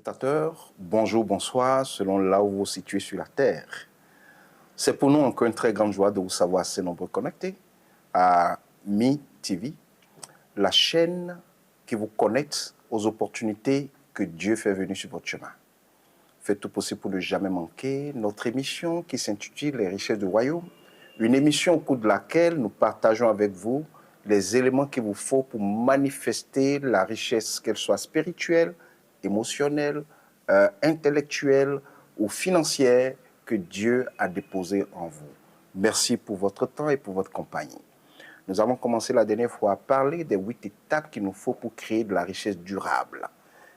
Téléspectateurs, bonjour, bonsoir, selon là où vous vous situez sur la Terre. C'est pour nous encore une très grande joie de vous savoir assez nombreux connectés à Mi TV, la chaîne qui vous connecte aux opportunités que Dieu fait venir sur votre chemin. Faites tout possible pour ne jamais manquer notre émission qui s'intitule Les richesses du royaume, une émission au cours de laquelle nous partageons avec vous les éléments qu'il vous faut pour manifester la richesse, qu'elle soit spirituelle, émotionnelle, intellectuelle ou financière que Dieu a déposée en vous. Merci pour votre temps et pour votre compagnie. Nous avons commencé la dernière fois à parler des 8 étapes qu'il nous faut pour créer de la richesse durable.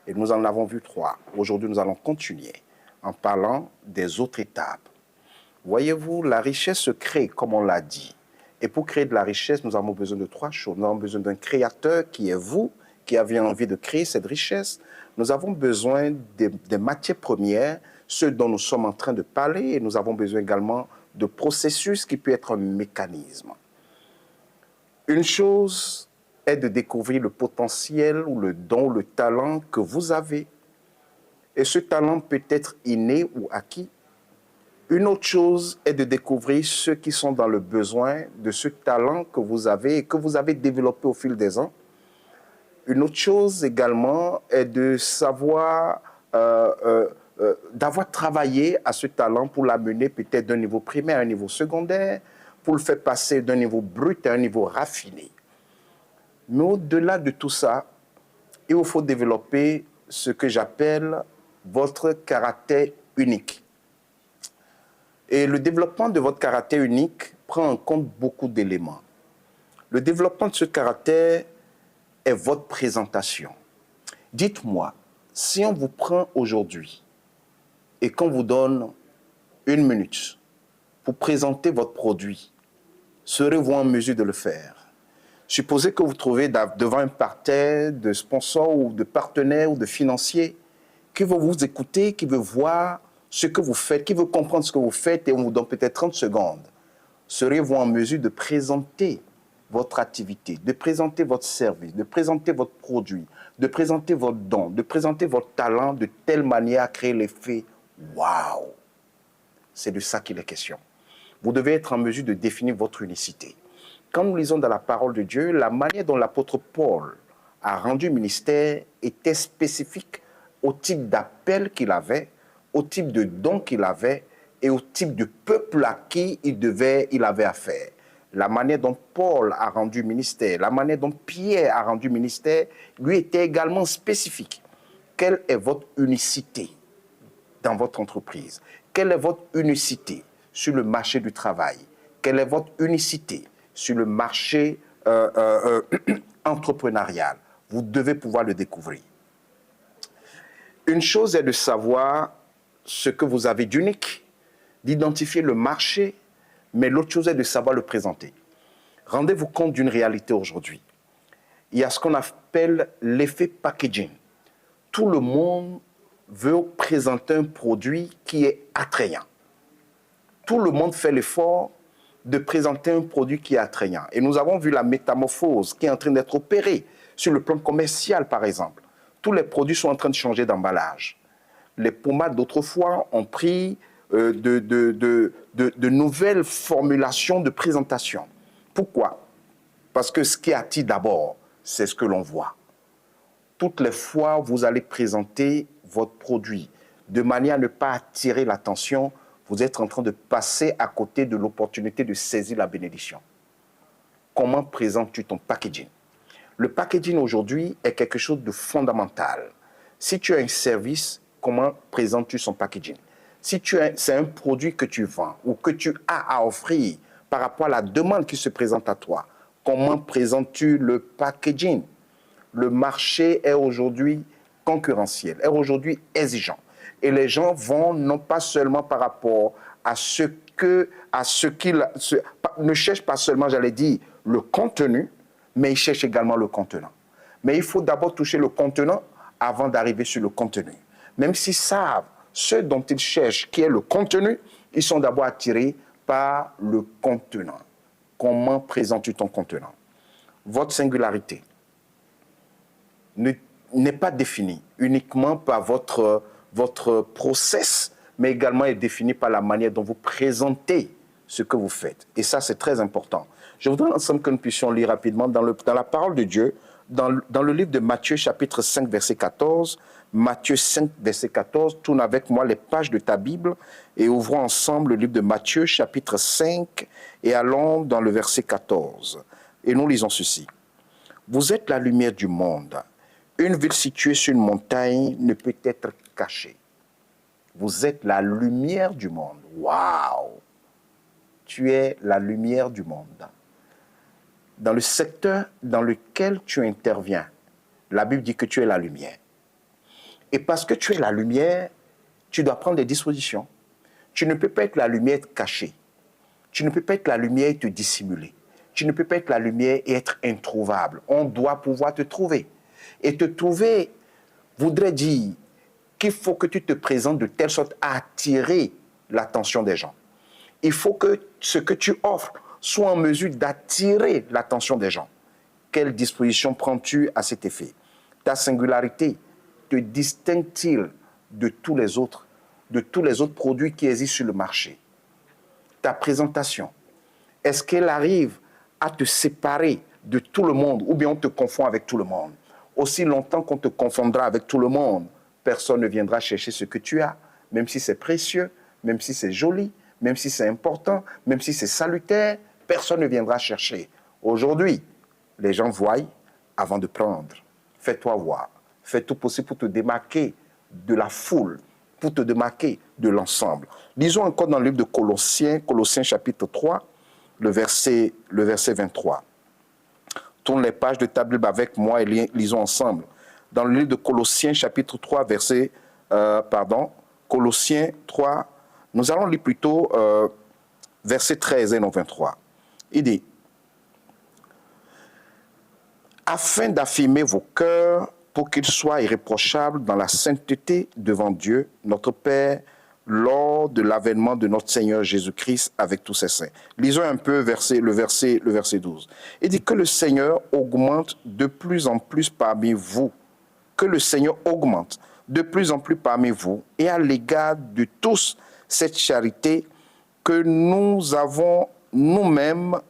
Et nous en avons vu 3. Aujourd'hui, nous allons continuer en parlant des autres étapes. Voyez-vous, la richesse se crée, comme on l'a dit. Et pour créer de la richesse, nous avons besoin de 3 choses. Nous avons besoin d'un créateur qui est vous, qui avez envie de créer cette richesse. Nous avons besoin des matières premières, ce dont nous sommes en train de parler, et nous avons besoin également de processus qui peut être un mécanisme. Une chose est de découvrir le potentiel ou le don, le talent que vous avez. Et ce talent peut être inné ou acquis. Une autre chose est de découvrir ceux qui sont dans le besoin de ce talent que vous avez et que vous avez développé au fil des ans. Une autre chose également est de savoir, d'avoir travaillé à ce talent pour l'amener peut-être d'un niveau primaire à un niveau secondaire, pour le faire passer d'un niveau brut à un niveau raffiné. Mais au-delà de tout ça, il vous faut développer ce que j'appelle votre caractère unique. Et le développement de votre caractère unique prend en compte beaucoup d'éléments. Le développement de ce caractère est votre présentation. Dites-moi, si on vous prend aujourd'hui et qu'on vous donne 1 minute pour présenter votre produit, serez-vous en mesure de le faire? Supposez que vous trouvez devant un parterre de sponsors ou de partenaires ou de financiers qui veut vous écouter, qui veut voir ce que vous faites, qui veut comprendre ce que vous faites et on vous donne peut-être 30 secondes. Serez-vous en mesure de présenter votre activité, de présenter votre service, de présenter votre produit, de présenter votre don, de présenter votre talent de telle manière à créer l'effet « Waouh ». C'est de ça qu'il est question. Vous devez être en mesure de définir votre unicité. Quand nous lisons dans la parole de Dieu, la manière dont l'apôtre Paul a rendu ministère était spécifique au type d'appel qu'il avait, au type de don qu'il avait et au type de peuple à qui il avait affaire. La manière dont Paul a rendu ministère, la manière dont Pierre a rendu ministère, lui était également spécifique. Quelle est votre unicité dans votre entreprise? Quelle est votre unicité sur le marché du travail? Quelle est votre unicité sur le marché entrepreneurial? Vous devez pouvoir le découvrir. Une chose est de savoir ce que vous avez d'unique, d'identifier le marché, mais l'autre chose est de savoir le présenter. Rendez-vous compte d'une réalité aujourd'hui. Il y a ce qu'on appelle l'effet packaging. Tout le monde veut présenter un produit qui est attrayant. Tout le monde fait l'effort de présenter un produit qui est attrayant. Et nous avons vu la métamorphose qui est en train d'être opérée sur le plan commercial, par exemple. Tous les produits sont en train de changer d'emballage. Les pommades d'autrefois ont pris de nouvelles formulations de présentation. Pourquoi? Parce que ce qui attire d'abord, c'est ce que l'on voit. Toutes les fois, vous allez présenter votre produit de manière à ne pas attirer l'attention, vous êtes en train de passer à côté de l'opportunité de saisir la bénédiction. Comment présentes-tu ton packaging? Le packaging aujourd'hui est quelque chose de fondamental. Si tu as un service, comment présentes-tu son packaging? Si c'est un produit que tu vends ou que tu as à offrir par rapport à la demande qui se présente à toi, comment présentes-tu le packaging? Le marché est aujourd'hui concurrentiel, est aujourd'hui exigeant. Et les gens vont non pas seulement par rapport à ne cherchent pas seulement, j'allais dire, le contenu, mais ils cherchent également le contenant. Mais il faut d'abord toucher le contenant avant d'arriver sur le contenu. Même s'ils savent ce dont ils cherchent, qui est le contenu, ils sont d'abord attirés par le contenant. Comment présentes-tu ton contenant? Votre singularité. n'est pas défini uniquement par votre process, mais également est défini par la manière dont vous présentez ce que vous faites. Et ça, c'est très important. Je voudrais ensemble que nous puissions lire rapidement dans la parole de Dieu, dans le livre de Matthieu, chapitre 5, verset 14. Matthieu 5, verset 14. Tourne avec moi les pages de ta Bible et ouvrons ensemble le livre de Matthieu, chapitre 5, et allons dans le verset 14. Et nous lisons ceci. Vous êtes la lumière du monde. Une ville située sur une montagne ne peut être cachée. Vous êtes la lumière du monde. Waouh! Tu es la lumière du monde. Dans le secteur dans lequel tu interviens, la Bible dit que tu es la lumière. Et parce que tu es la lumière, tu dois prendre des dispositions. Tu ne peux pas être la lumière cachée. Tu ne peux pas être la lumière et te dissimuler. Tu ne peux pas être la lumière et être introuvable. On doit pouvoir te trouver. Et te trouver voudrait dire qu'il faut que tu te présentes de telle sorte à attirer l'attention des gens. Il faut que ce que tu offres soit en mesure d'attirer l'attention des gens. Quelle disposition prends-tu à cet effet? Ta singularité te distingue-t-il de tous les autres produits qui existent sur le marché? Ta présentation, est-ce qu'elle arrive à te séparer de tout le monde ou bien on te confond avec tout le monde? Aussi longtemps qu'on te confondra avec tout le monde, personne ne viendra chercher ce que tu as, même si c'est précieux, même si c'est joli, même si c'est important, même si c'est salutaire, personne ne viendra chercher. Aujourd'hui, les gens voient avant de prendre. Fais-toi voir. Fais tout possible pour te démarquer de la foule, pour te démarquer de l'ensemble. Lisons encore dans le livre de Colossiens, Colossiens chapitre 3, le verset 23. Tourne les pages de ta Bible avec moi et lisons ensemble. Dans le livre de Colossiens chapitre 3, Colossiens 3, nous allons lire plutôt verset 13 et non 23. Il dit, afin d'affirmer vos cœurs pour qu'ils soient irréprochables dans la sainteté devant Dieu, notre Père, lors de l'avènement de notre Seigneur Jésus-Christ avec tous ses saints. Lisons un peu le verset 12. Il dit que le Seigneur augmente de plus en plus parmi vous. Que le Seigneur augmente de plus en plus parmi vous et à l'égard de tous cette charité que nous avons nous-mêmes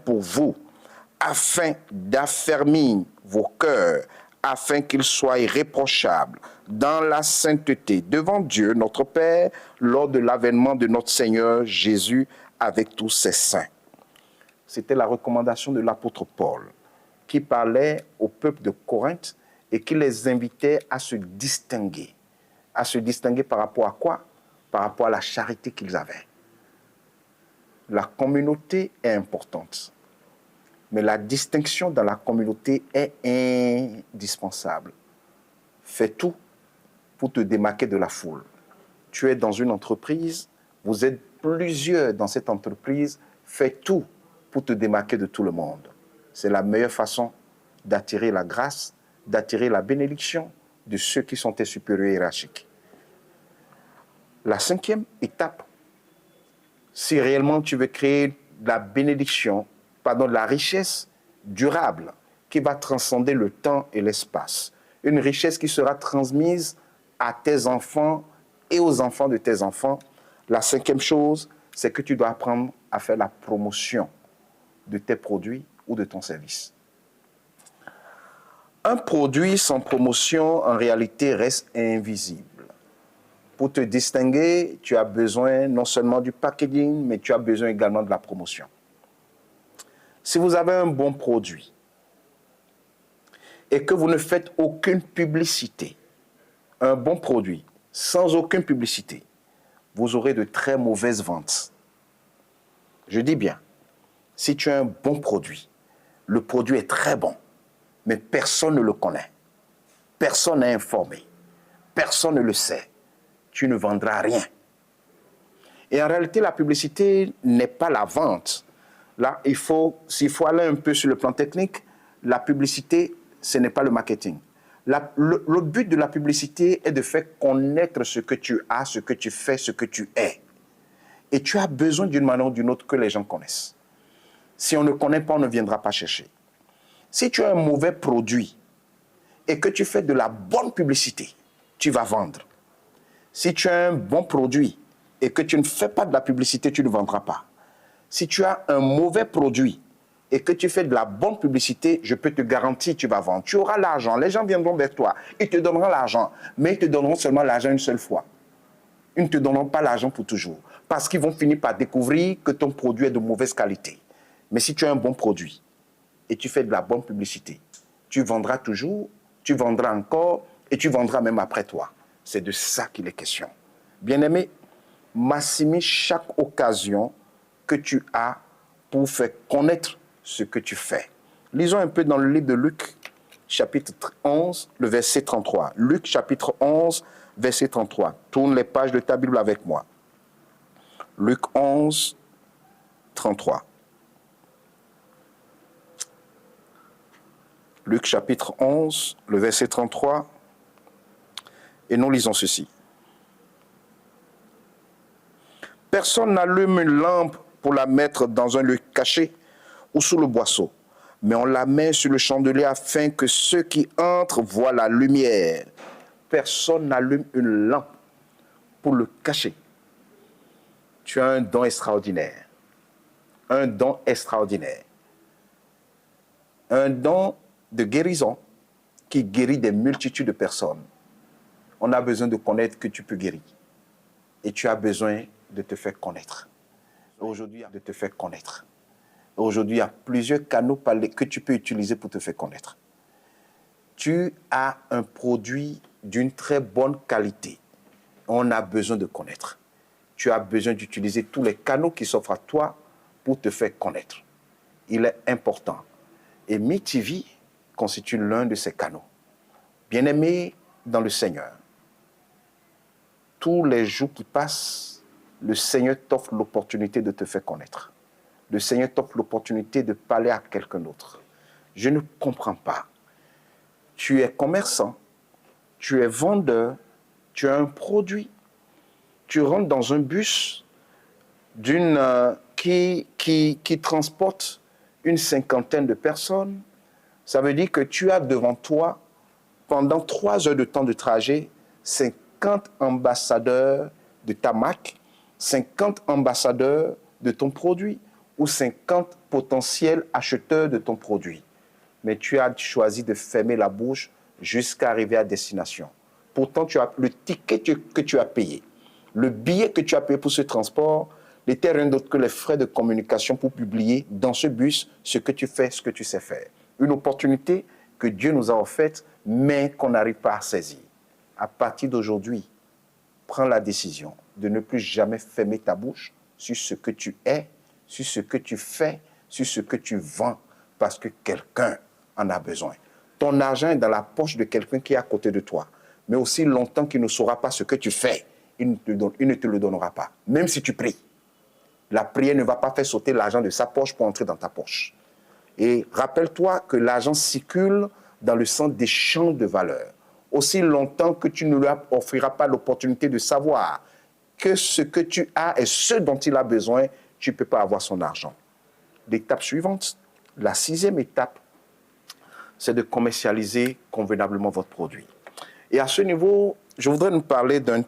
pour vous, afin d'affermir vos cœurs, afin qu'ils soient irréprochables dans la sainteté devant Dieu, notre Père, lors de l'avènement de notre Seigneur Jésus avec tous ses saints. C'était la recommandation de l'apôtre Paul, qui parlait au peuple de Corinthe et qui les invitait à se distinguer. À se distinguer par rapport à quoi? Par rapport à la charité qu'ils avaient. La communauté est importante, mais la distinction dans la communauté est indispensable. Fais tout pour te démarquer de la foule. Tu es dans une entreprise, vous êtes plusieurs dans cette entreprise, fais tout pour te démarquer de tout le monde. C'est la meilleure façon d'attirer la grâce, d'attirer la bénédiction de ceux qui sont tes supérieurs hiérarchiques. La cinquième étape, si réellement tu veux créer la bénédiction, la richesse durable qui va transcender le temps et l'espace, une richesse qui sera transmise à tes enfants et aux enfants de tes enfants, la cinquième chose, c'est que tu dois apprendre à faire la promotion de tes produits ou de ton service. Un produit sans promotion, en réalité, reste invisible. Pour te distinguer, tu as besoin non seulement du packaging, mais tu as besoin également de la promotion. Si vous avez un bon produit et que vous ne faites aucune publicité, un bon produit sans aucune publicité, vous aurez de très mauvaises ventes. Je dis bien, si tu as un bon produit, le produit est très bon, mais personne ne le connaît, personne n'est informé, personne ne le sait, tu ne vendras rien. Et en réalité, la publicité n'est pas la vente. Là, s'il faut aller un peu sur le plan technique, la publicité, ce n'est pas le marketing. Le but de la publicité est de faire connaître ce que tu as, ce que tu fais, ce que tu es. Et tu as besoin d'une manière ou d'une autre que les gens connaissent. Si on ne connaît pas, on ne viendra pas chercher. Si tu as un mauvais produit, et que tu fais de la bonne publicité, tu vas vendre. Si tu as un bon produit et que tu ne fais pas de la publicité, tu ne vendras pas. Si tu as un mauvais produit et que tu fais de la bonne publicité, je peux te garantir que tu vas vendre. Tu auras l'argent, les gens viendront vers toi, ils te donneront l'argent, mais ils te donneront seulement l'argent une seule fois. Ils ne te donneront pas l'argent pour toujours, parce qu'ils vont finir par découvrir que ton produit est de mauvaise qualité. Mais si tu as un bon produit et tu fais de la bonne publicité, tu vendras toujours, tu vendras encore et tu vendras même après toi. C'est de ça qu'il est question. Bien-aimé, maximise chaque occasion que tu as pour faire connaître ce que tu fais. Lisons un peu dans le livre de Luc, chapitre 11, le verset 33. Luc, chapitre 11, verset 33. Tourne les pages de ta Bible avec moi. Luc 11, 33. Luc, chapitre 11, le verset 33. Et nous lisons ceci. Personne n'allume une lampe pour la mettre dans un lieu caché ou sous le boisseau, mais on la met sur le chandelier afin que ceux qui entrent voient la lumière. Personne n'allume une lampe pour le cacher. Tu as un don extraordinaire. Un don extraordinaire. Un don de guérison qui guérit des multitudes de personnes. On a besoin de connaître que tu peux guérir. Et tu as besoin de te faire connaître. Aujourd'hui, de te faire connaître. Aujourd'hui, il y a plusieurs canaux que tu peux utiliser pour te faire connaître. Tu as un produit d'une très bonne qualité. On a besoin de connaître. Tu as besoin d'utiliser tous les canaux qui s'offrent à toi pour te faire connaître. Il est important. Et MeTV constitue l'un de ces canaux. Bien-aimé dans le Seigneur, tous les jours qui passent, le Seigneur t'offre l'opportunité de te faire connaître. Le Seigneur t'offre l'opportunité de parler à quelqu'un d'autre. Je ne comprends pas. Tu es commerçant, tu es vendeur, tu as un produit, tu rentres dans un bus qui transporte une cinquantaine de personnes. Ça veut dire que tu as devant toi, pendant 3 heures de temps de trajet, 50 ambassadeurs de ta marque, 50 ambassadeurs de ton produit ou 50 potentiels acheteurs de ton produit. Mais tu as choisi de fermer la bouche jusqu'à arriver à destination. Pourtant, tu as le ticket que tu as payé, le billet que tu as payé pour ce transport, n'était rien d'autre que les frais de communication pour publier dans ce bus ce que tu fais, ce que tu sais faire. Une opportunité que Dieu nous a offerte, mais qu'on n'arrive pas à saisir. À partir d'aujourd'hui, prends la décision de ne plus jamais fermer ta bouche sur ce que tu es, sur ce que tu fais, sur ce que tu vends, parce que quelqu'un en a besoin. Ton argent est dans la poche de quelqu'un qui est à côté de toi. Mais aussi longtemps qu'il ne saura pas ce que tu fais, il ne te le donnera pas. Même si tu pries. La prière ne va pas faire sauter l'argent de sa poche pour entrer dans ta poche. Et rappelle-toi que l'argent circule dans le sens des champs de valeur. Aussi longtemps que tu ne lui offriras pas l'opportunité de savoir que ce que tu as est ce dont il a besoin, tu ne peux pas avoir son argent. L'étape suivante, la 6e étape, c'est de commercialiser convenablement votre produit. Et à ce niveau, je voudrais nous parler d'un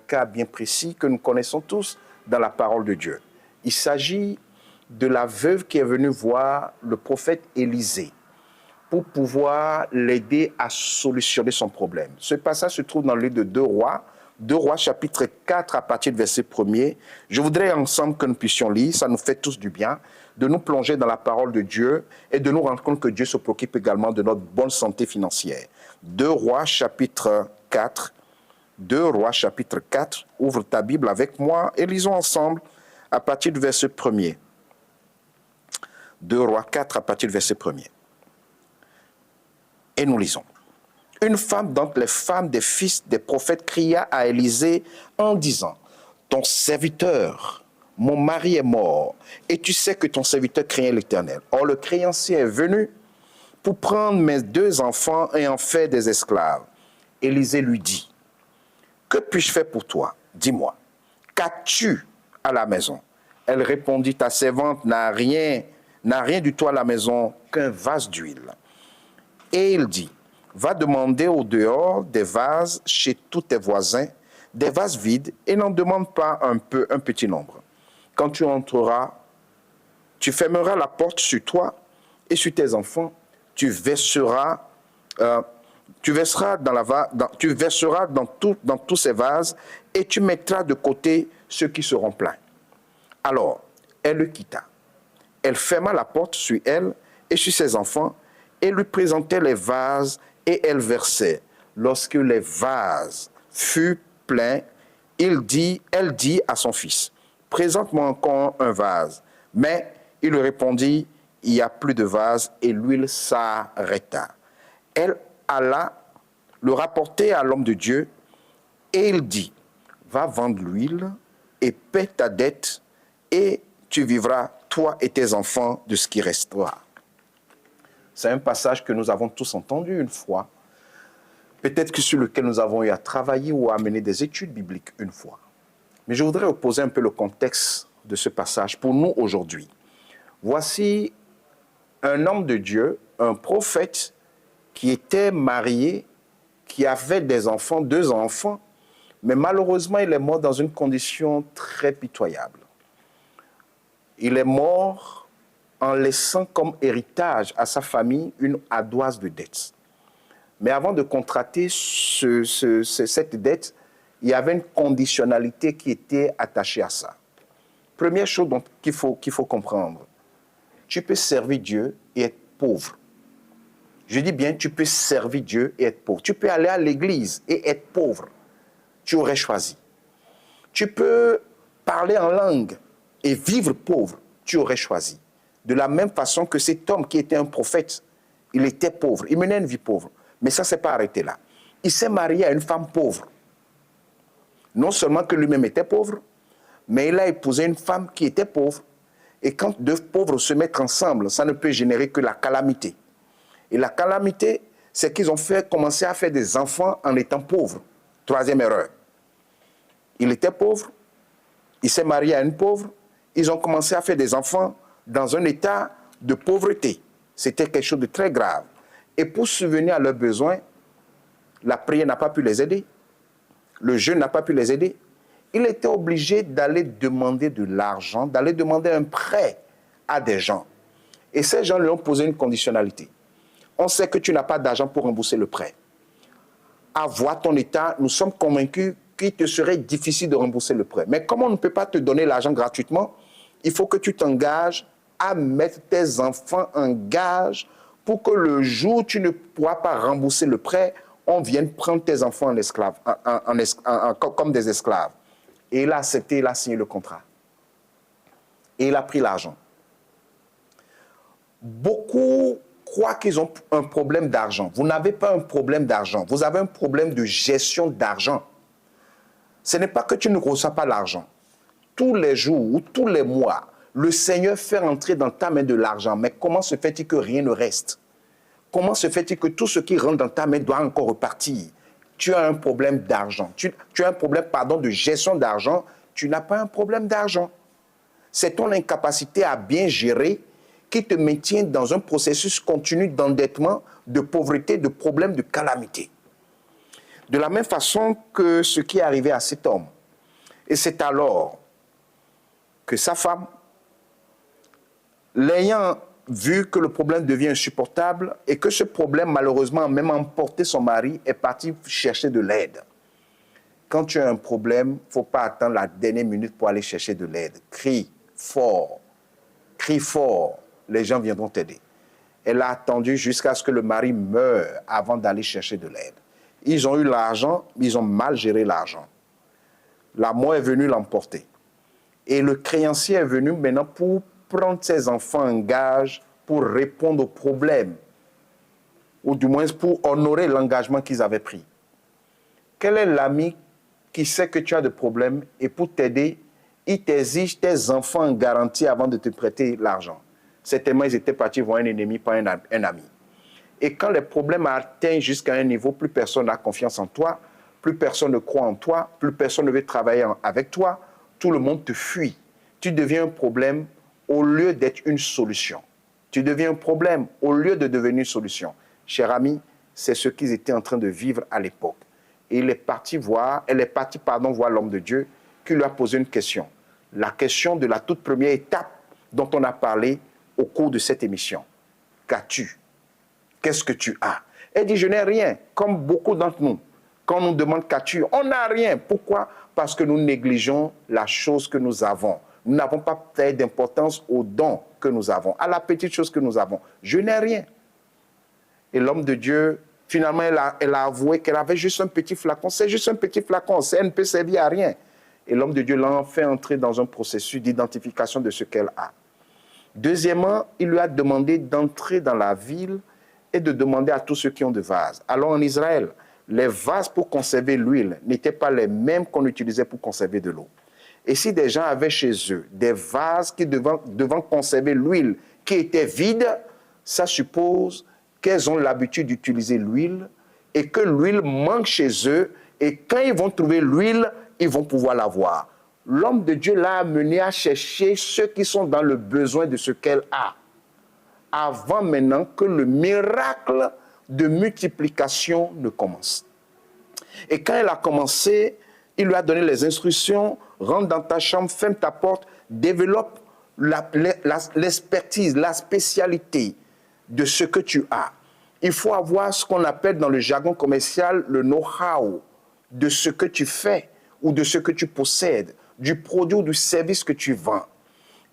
cas bien précis que nous connaissons tous dans la parole de Dieu. Il s'agit de la veuve qui est venue voir le prophète Élisée pour pouvoir l'aider à solutionner son problème. Ce passage se trouve dans le livre de 2 Rois, chapitre 4, à partir du verset 1er. Je voudrais ensemble que nous puissions lire, ça nous fait tous du bien, de nous plonger dans la parole de Dieu et de nous rendre compte que Dieu se préoccupe également de notre bonne santé financière. 2 Rois, chapitre 4. 2 Rois, chapitre 4. Ouvre ta Bible avec moi et lisons ensemble à partir du verset 1er. 2 Rois 4, à partir du verset 1er. Et nous lisons. Une femme d'entre les femmes des fils des prophètes cria à Élisée en disant, « Ton serviteur, mon mari est mort, et tu sais que ton serviteur craignait l'Éternel. Or le créancier est venu pour prendre mes 2 enfants et en faire des esclaves. » Élisée lui dit, « Que puis-je faire pour toi? Dis-moi, qu'as-tu à la maison? » Elle répondit, « Ta servante n'a rien du tout à la maison qu'un vase d'huile. » Et il dit, va demander au dehors des vases chez tous tes voisins, des vases vides, et n'en demande pas un petit nombre. Quand tu entreras, tu fermeras la porte sur toi et sur tes enfants, tu verseras dans tous ces vases et tu mettras de côté ceux qui seront pleins. Alors, elle le quitta. Elle ferma la porte sur elle et sur ses enfants et lui présentait les vases et elle versait. Lorsque les vases furent pleins, elle dit à son fils, « Présente-moi encore un vase. » Mais il lui répondit, « Il n'y a plus de vase. » Et l'huile s'arrêta. Elle alla le rapporter à l'homme de Dieu et il dit, « Va vendre l'huile et paie ta dette et tu vivras, toi et tes enfants, de ce qui restera. » C'est un passage que nous avons tous entendu une fois, peut-être que sur lequel nous avons eu à travailler ou à mener des études bibliques une fois. Mais je voudrais opposer un peu le contexte de ce passage pour nous aujourd'hui. Voici un homme de Dieu, un prophète qui était marié, qui avait des enfants, 2 enfants, mais malheureusement, il est mort dans une condition très pitoyable. Il est mort en laissant comme héritage à sa famille une ardoise de dettes. Mais avant de contracter cette dette, il y avait une conditionnalité qui était attachée à ça. Première chose qu'il faut comprendre, tu peux servir Dieu et être pauvre. Je dis bien, tu peux servir Dieu et être pauvre. Tu peux aller à l'église et être pauvre. Tu aurais choisi. Tu peux parler en langue et vivre pauvre. Tu aurais choisi. De la même façon que cet homme qui était un prophète, il était pauvre. Il menait une vie pauvre. Mais ça ne s'est pas arrêté là. Il s'est marié à une femme pauvre. Non seulement que lui-même était pauvre, mais il a épousé une femme qui était pauvre. Et quand 2 pauvres se mettent ensemble, ça ne peut générer que la calamité. Et la calamité, c'est qu'ils ont commencé à faire des enfants en étant pauvres. 3e erreur. Il était pauvre, il s'est marié à une pauvre, ils ont commencé à faire des enfants dans un état de pauvreté. C'était quelque chose de très grave. Et pour subvenir à leurs besoins, la prière n'a pas pu les aider, le jeûne n'a pas pu les aider. Il était obligé d'aller demander de l'argent, d'aller demander un prêt à des gens. Et ces gens lui ont posé une conditionnalité. On sait que tu n'as pas d'argent pour rembourser le prêt. À voir ton état, nous sommes convaincus qu'il te serait difficile de rembourser le prêt. Mais comme on ne peut pas te donner l'argent gratuitement, il faut que tu t'engages à mettre tes enfants en gage pour que le jour où tu ne pourras pas rembourser le prêt, on vienne prendre tes enfants comme des esclaves. Et il a accepté, il a signé le contrat. Et il a pris l'argent. Beaucoup croient qu'ils ont un problème d'argent. Vous n'avez pas un problème d'argent. Vous avez un problème de gestion d'argent. Ce n'est pas que tu ne reçois pas l'argent. Tous les jours ou tous les mois, le Seigneur fait entrer dans ta main de l'argent. Mais comment se fait-il que rien ne reste? Comment se fait-il que tout ce qui rentre dans ta main doit encore repartir? Tu as un problème d'argent. Tu as un problème, de gestion d'argent. Tu n'as pas un problème d'argent. C'est ton incapacité à bien gérer qui te maintient dans un processus continu d'endettement, de pauvreté, de problèmes, de calamité. De la même façon que ce qui est arrivé à cet homme. Et c'est alors que sa femme, l'ayant vu que le problème devient insupportable et que ce problème, malheureusement, a même emporté son mari, est parti chercher de l'aide. Quand tu as un problème, il ne faut pas attendre la dernière minute pour aller chercher de l'aide. Crie fort, les gens viendront t'aider. Elle a attendu jusqu'à ce que le mari meure avant d'aller chercher de l'aide. Ils ont eu l'argent, mais ils ont mal géré l'argent. La mort est venue l'emporter. Et le créancier est venu maintenant pour prendre ses enfants en gage pour répondre aux problèmes, ou du moins pour honorer l'engagement qu'ils avaient pris. Quel est l'ami qui sait que tu as des problèmes et pour t'aider, il t'exige tes enfants en garantie avant de te prêter l'argent? Certainement, ils étaient partis voir un ennemi, pas un ami. Et quand les problèmes atteignent jusqu'à un niveau, plus personne n'a confiance en toi, plus personne ne croit en toi, plus personne ne veut travailler avec toi, tout le monde te fuit. Tu deviens un problème au lieu d'être une solution. Tu deviens un problème au lieu de devenir une solution. cher ami, c'est ce qu'ils étaient en train de vivre à l'époque. Et elle est partie voir l'homme de Dieu qui lui a posé une question. La question de la toute première étape dont on a parlé au cours de cette émission. Qu'as-tu? Qu'est-ce que tu as? Elle dit, je n'ai rien, comme beaucoup d'entre nous. Quand on nous demande qu'as-tu, on n'a rien. Pourquoi? Parce que nous négligeons la chose que nous avons. Nous n'avons pas fait d'importance aux dons que nous avons, à la petite chose que nous avons. Je n'ai rien. Et l'homme de Dieu, finalement, elle a avoué qu'elle avait juste un petit flacon. C'est juste un petit flacon, elle ne peut servir à rien. Et l'homme de Dieu l'a fait entrer dans un processus d'identification de ce qu'elle a. Deuxièmement, il lui a demandé d'entrer dans la ville et de demander à tous ceux qui ont des vases. Alors en Israël, les vases pour conserver l'huile n'étaient pas les mêmes qu'on utilisait pour conserver de l'eau. Et si des gens avaient chez eux des vases qui devant conserver l'huile qui était vide, ça suppose qu'elles ont l'habitude d'utiliser l'huile et que l'huile manque chez eux et quand ils vont trouver l'huile, ils vont pouvoir l'avoir. L'homme de Dieu l'a amené à chercher ceux qui sont dans le besoin de ce qu'elle a, avant maintenant que le miracle de multiplication ne commence. Et quand elle a commencé, il lui a donné les instructions, rentre dans ta chambre, ferme ta porte, développe l'expertise, la spécialité de ce que tu as. Il faut avoir ce qu'on appelle dans le jargon commercial le know-how de ce que tu fais ou de ce que tu possèdes, du produit ou du service que tu vends.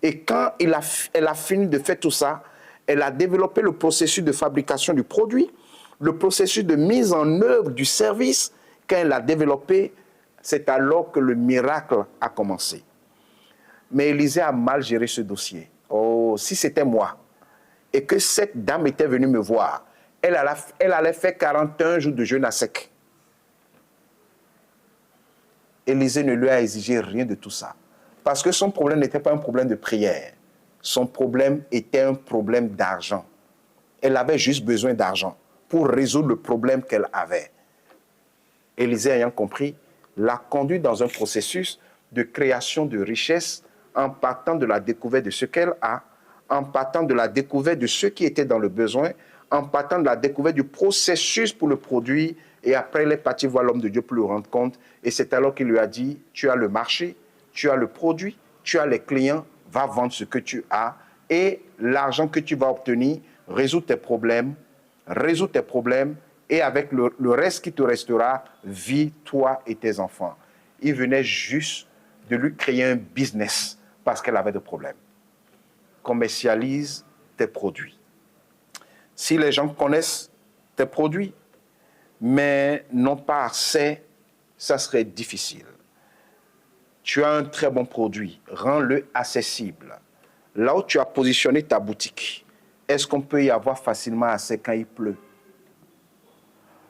Et quand elle a fini de faire tout ça, elle a développé le processus de fabrication du produit, le processus de mise en œuvre du service. Quand elle l'a développé, c'est alors que le miracle a commencé. Mais Élisée a mal géré ce dossier. Oh, si c'était moi, et que cette dame était venue me voir, elle allait faire 41 jours de jeûne à sec. Élisée ne lui a exigé rien de tout ça. Parce que son problème n'était pas un problème de prière. Son problème était un problème d'argent. Elle avait juste besoin d'argent pour résoudre le problème qu'elle avait. Élisée, ayant compris, l'a conduit dans un processus de création de richesses en partant de la découverte de ce qu'elle a, en partant de la découverte de ceux qui étaient dans le besoin, en partant de la découverte du processus pour le produit, et après elle est partie voir l'homme de Dieu pour le rendre compte, et c'est alors qu'il lui a dit, tu as le marché, tu as le produit, tu as les clients, va vendre ce que tu as, et l'argent que tu vas obtenir, résout tes problèmes, et avec le reste qui te restera, vis toi et tes enfants. Il venait juste de lui créer un business, parce qu'elle avait des problèmes. Commercialise tes produits. Si les gens connaissent tes produits, mais n'ont pas assez, ça serait difficile. Tu as un très bon produit, rends-le accessible. Là où tu as positionné ta boutique, est-ce qu'on peut y avoir facilement assez quand il pleut?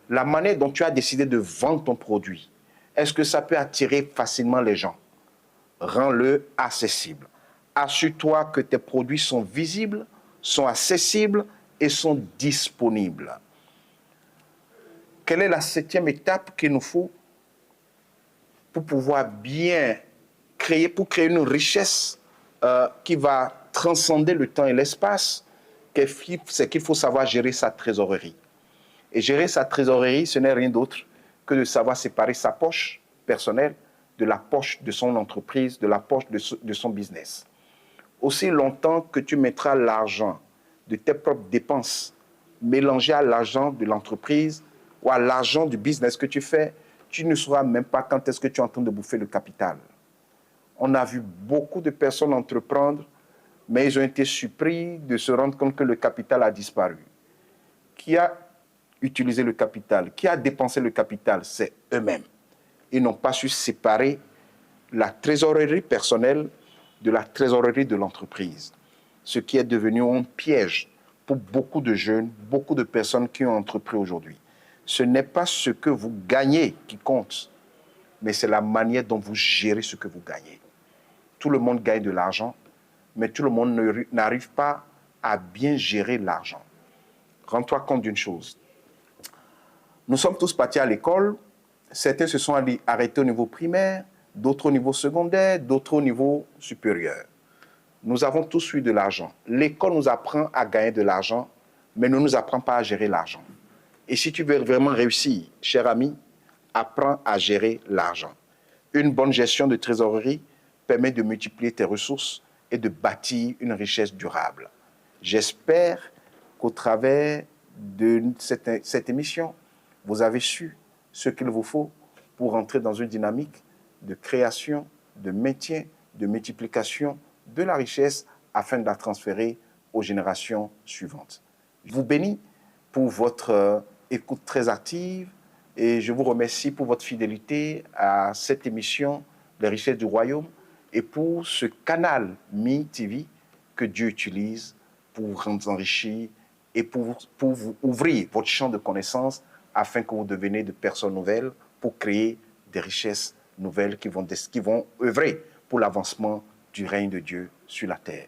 La manière dont tu as décidé de vendre ton produit, est-ce que ça peut attirer facilement les gens? Rends-le accessible. Assure-toi que tes produits sont visibles, sont accessibles et sont disponibles. Quelle est la 7e étape qu'il nous faut pour pouvoir bien créer, pour créer une richesse qui va transcender le temps et l'espace? C'est qu'il faut savoir gérer sa trésorerie. Et gérer sa trésorerie, ce n'est rien d'autre que de savoir séparer sa poche personnelle de la poche de son entreprise, de la poche de son business. Aussi longtemps que tu mettras l'argent de tes propres dépenses mélangé à l'argent de l'entreprise ou à l'argent du business que tu fais, tu ne sauras même pas quand est-ce que tu es en train de bouffer le capital. On a vu beaucoup de personnes entreprendre, mais ils ont été surpris de se rendre compte que le capital a disparu. Qui a utilisé le capital, qui a dépensé le capital, c'est eux-mêmes. Ils n'ont pas su séparer la trésorerie personnelle de la trésorerie de l'entreprise. Ce qui est devenu un piège pour beaucoup de jeunes, beaucoup de personnes qui ont entrepris aujourd'hui. Ce n'est pas ce que vous gagnez qui compte, mais c'est la manière dont vous gérez ce que vous gagnez. Tout le monde gagne de l'argent, mais tout le monde n'arrive pas à bien gérer l'argent. Rends-toi compte d'une chose. Nous sommes tous partis à l'école. Certains se sont arrêtés au niveau primaire, d'autres au niveau secondaire, d'autres au niveau supérieur. Nous avons tous eu de l'argent. L'école nous apprend à gagner de l'argent, mais ne nous apprend pas à gérer l'argent. Et si tu veux vraiment réussir, cher ami, apprends à gérer l'argent. Une bonne gestion de trésorerie permet de multiplier tes ressources et de bâtir une richesse durable. J'espère qu'au travers de cette émission, vous avez su ce qu'il vous faut pour entrer dans une dynamique de création, de maintien, de multiplication de la richesse afin de la transférer aux générations suivantes. Je vous bénis pour votre écoute très active et je vous remercie pour votre fidélité à cette émission Les richesses du royaume et pour ce canal Mi TV que Dieu utilise pour vous enrichir et pour vous ouvrir votre champ de connaissances afin que vous deveniez de personnes nouvelles pour créer des richesses nouvelles qui vont œuvrer pour l'avancement du règne de Dieu sur la terre.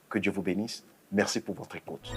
Que Dieu vous bénisse. Merci pour votre écoute.